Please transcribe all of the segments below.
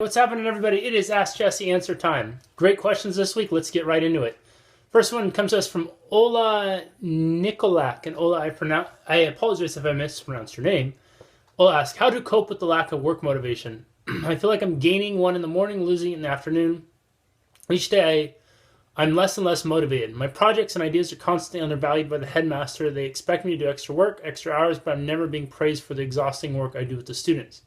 What's happening, everybody? It is Ask Jesse Answer time. Great questions this week. Let's get right into it. First one comes to us from Ola Nikolak. And Ola, I apologize if I mispronounced your name. Ola asks, how to cope with the lack of work motivation? I feel like I'm gaining one in the morning, losing it in the afternoon. Each day, I'm less and less motivated. My projects and ideas are constantly undervalued by the headmaster. They expect me to do extra work, extra hours, but I'm never being praised for the exhausting work I do with the students.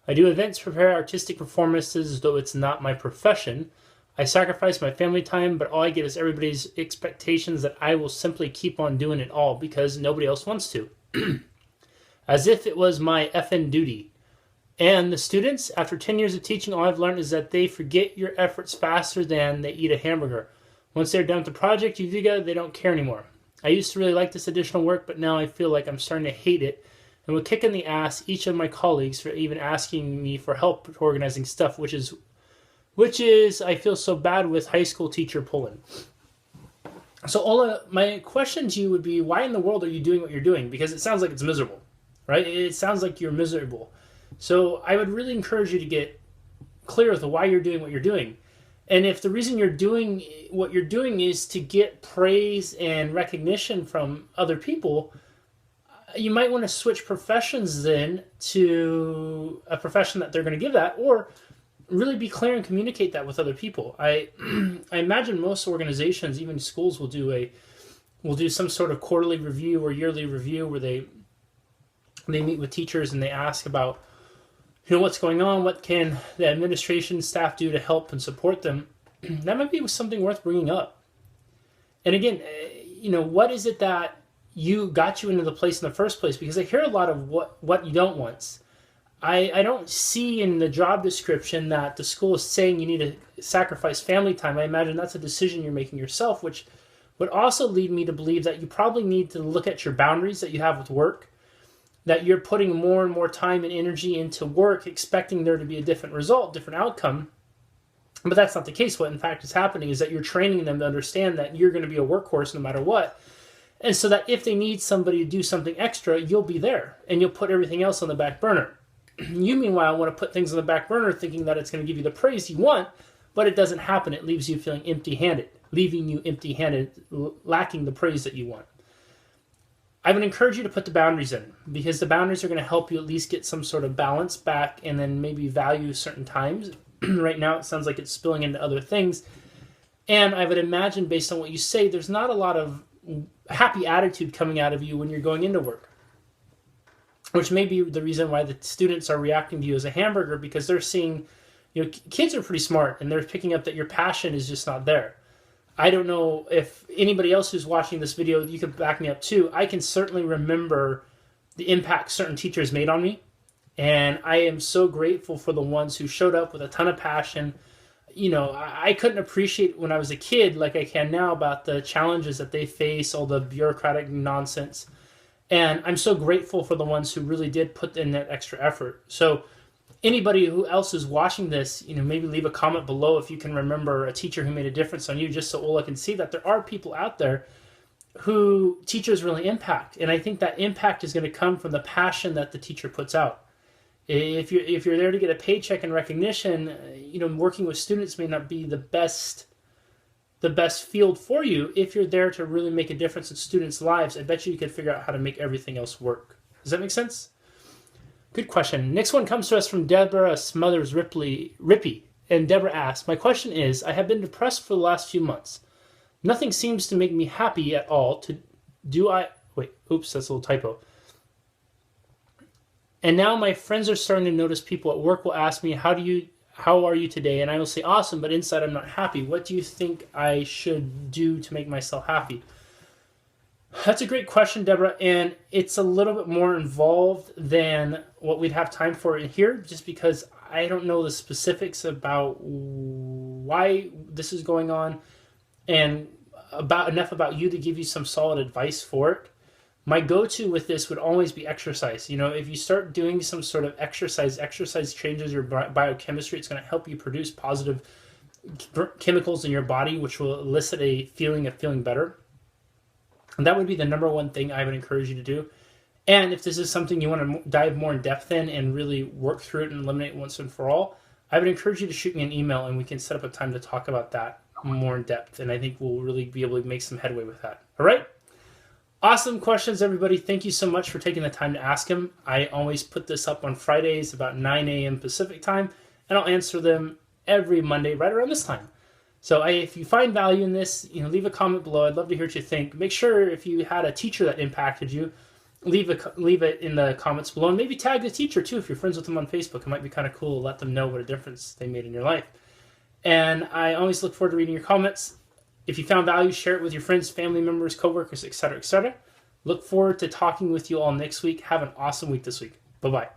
I do events, prepare artistic performances as though it's not my profession. I sacrifice my family time, but all I get is everybody's expectations that I will simply keep on doing it all because nobody else wants to. As if it was my effing duty. And the students, after 10 years of teaching, all I've learned is that they forget your efforts faster than they eat a hamburger. Once they're done with the project you do together, they don't care anymore. I used to really like this additional work, but now I feel like I'm starting to hate it and would kick in the ass each of my colleagues for even asking me for help organizing stuff, which is I feel so bad with high school teacher pulling. So Ola, my question to you would be, why in the world are you doing what you're doing? Because it sounds like it's miserable, right? It sounds like you're miserable. So I would really encourage you to get clear with why you're doing what you're doing. And if the reason you're doing what you're doing is to get praise and recognition from other people, you might want to switch professions then to a profession that they're going to give that, or really be clear and communicate that with other people. I imagine most organizations, even schools, will do some sort of quarterly review or yearly review where they meet with teachers and they ask about what's going on, what can the administration staff do to help and support them. That might be something worth bringing up. And again, what is it that got you into the place in the first place? Because I hear a lot of what you don't want. I don't see in the job description that the school is saying you need to sacrifice family time. I imagine that's a decision you're making yourself, which would also lead me to believe that you probably need to look at your boundaries that you have with work, that you're putting more and more time and energy into work, expecting there to be a different result, different outcome. But that's not the case. What in fact is happening is that you're training them to understand that you're going to be a workhorse no matter what. And so that if they need somebody to do something extra, you'll be there and you'll put everything else on the back burner. You, meanwhile, want to put things on the back burner thinking that it's going to give you the praise you want, but it doesn't happen. It leaves you feeling empty-handed, leaving you empty-handed, lacking the praise that you want. I would encourage you to put the boundaries in, because the boundaries are going to help you at least get some sort of balance back and then maybe value certain times. Right now, it sounds like it's spilling into other things. And I would imagine, based on what you say, there's not a lot of happy attitude coming out of you when you're going into work, which may be the reason why the students are reacting to you as a hamburger, because they're seeing, kids are pretty smart and they're picking up that your passion is just not there. I don't know if anybody else who's watching this video, you could back me up too. I can certainly remember the impact certain teachers made on me. And I am so grateful for the ones who showed up with a ton of passion. I couldn't appreciate when I was a kid like I can now about the challenges that they face, all the bureaucratic nonsense. And I'm so grateful for the ones who really did put in that extra effort. So anybody who else is watching this, maybe leave a comment below if you can remember a teacher who made a difference on you, just so Ola can see that there are people out there who teachers really impact. And I think that impact is going to come from the passion that the teacher puts out. If you're there to get a paycheck and recognition, working with students may not be the best field for you. If you're there to really make a difference in students' lives, I bet you could figure out how to make everything else work. Does that make sense? Good question. Next one comes to us from Deborah Smothers Rippy. And Deborah asks, my question is, I have been depressed for the last few months. Nothing seems to make me happy at all. That's a little typo. And now my friends are starting to notice people at work will ask me, how are you today? And I will say, awesome, but inside I'm not happy. What do you think I should do to make myself happy? That's a great question, Deborah, and it's a little bit more involved than what we'd have time for in here, just because I don't know the specifics about why this is going on and enough about you to give you some solid advice for it. My go-to with this would always be exercise. If you start doing some sort of exercise changes your biochemistry. It's going to help you produce positive chemicals in your body, which will elicit a feeling of feeling better. And that would be the number one thing I would encourage you to do. And if this is something you want to dive more in depth in and really work through it and eliminate once and for all, I would encourage you to shoot me an email and we can set up a time to talk about that more in depth. And I think we'll really be able to make some headway with that. All right? Awesome questions, everybody. Thank you so much for taking the time to ask them. I always put this up on Fridays about 9 a.m. Pacific time, and I'll answer them every Monday right around this time. So if you find value in this, leave a comment below. I'd love to hear what you think. Make sure if you had a teacher that impacted you, leave it in the comments below, and maybe tag the teacher too if you're friends with them on Facebook. It might be kind of cool to let them know what a difference they made in your life. And I always look forward to reading your comments. If you found value, share it with your friends, family members, coworkers, etc., etc. Look forward to talking with you all next week. Have an awesome week this week. Bye-bye.